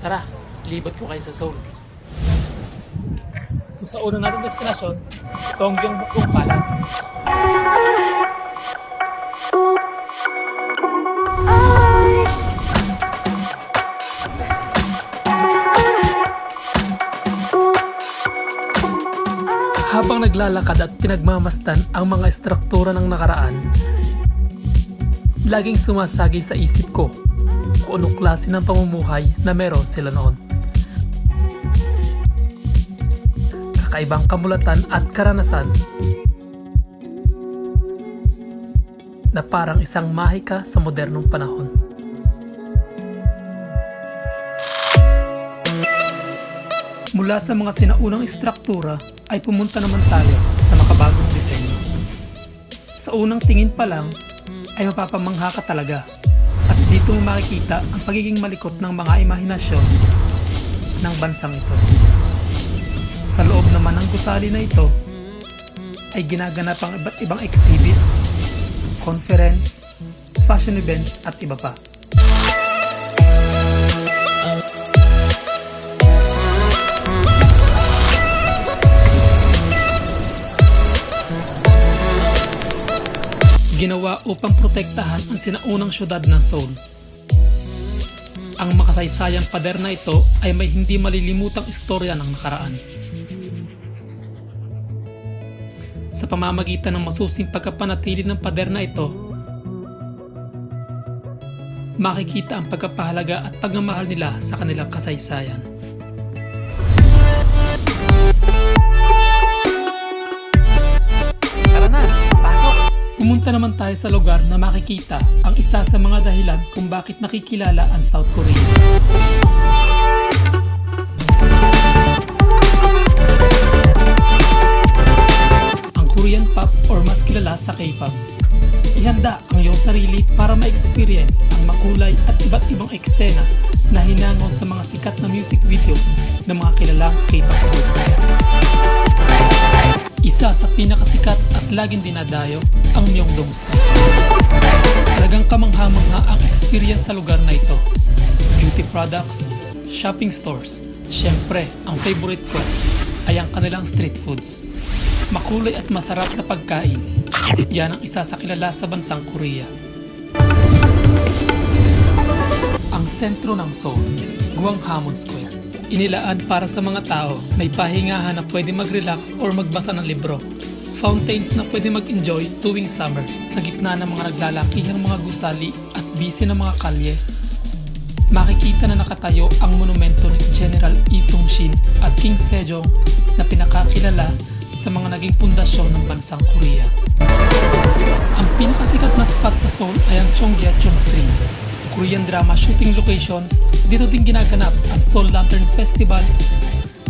Tara, libot ko kayo sa Seoul. So sa unang nating destinasyon, Donggyeongbuk Palace. Habang naglalakad at pinagmamasdan ang mga estruktura ng nakaraan, laging sumasagi sa isip ko kung anong klase ng pamumuhay na meron sila noon. Kakaibang kamulatan at karanasan na parang isang mahika sa modernong panahon. Mula sa mga sinaunang estruktura ay pumunta naman tayo sa makabagong disenyo. Sa unang tingin pa lang ay mapapamangha ka talaga at dito mo makikita ang pagiging malikot ng mga imahinasyon ng bansang ito. Sa loob naman ng gusali na ito ay ginaganap ang iba't ibang exhibit, conference, fashion event at iba pa. Ginawa upang protektahan ang sinaunang syudad ng Seoul. Ang makasaysayang pader na ito ay may hindi malilimutang istorya ng nakaraan. Sa pamamagitan ng masusing pagkapanatili ng pader na ito, makikita ang pagkapahalaga at pagmamahal nila sa kanilang kasaysayan. Tara na, pasok! Pumunta naman tayo sa lugar na makikita ang isa sa mga dahilan kung bakit nakikilala ang South Korea. Ang Korean pop or mas kilala sa K-pop. Ihanda ang iyong sarili para ma-experience ang makulay at iba't ibang eksena na hinango sa mga sikat na music videos ng mga kilalang K-pop group. Isa sa pinakasikat at laging dinadayo ang Myeongdong Street. Talagang kamangha-mangha ang experience sa lugar na ito. Beauty products, shopping stores. Siyempre, ang favorite ko ay ang kanilang street foods. Makulay at masarap na pagkain. Yan ang isa sa kilala sa bansang Korea. Ang sentro ng Seoul, Gwanghwamun Square. Inilaan para sa mga tao, may pahingahan na pwede mag-relax or magbasa ng libro. Fountains na pwede mag-enjoy tuwing summer sa gitna ng mga naglalakihang mga gusali at busy na mga kalye. Makikita na nakatayo ang monumento ni General Lee Sung-shin at King Sejong na pinakakilala sa mga naging pundasyon ng bansang Korea. Ang pinakasikat na spot sa Seoul ay ang Cheonggyecheon Street. Korean drama shooting locations, dito din ginaganap ang Seoul Lantern Festival.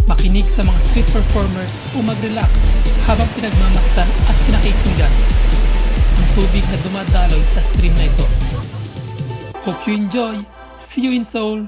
Makinig sa mga street performers o mag-relax habang pinagmamasdan at pinakikinggan ang tubig na dumadaloy sa stream na ito. Hope you enjoy! See you in Seoul!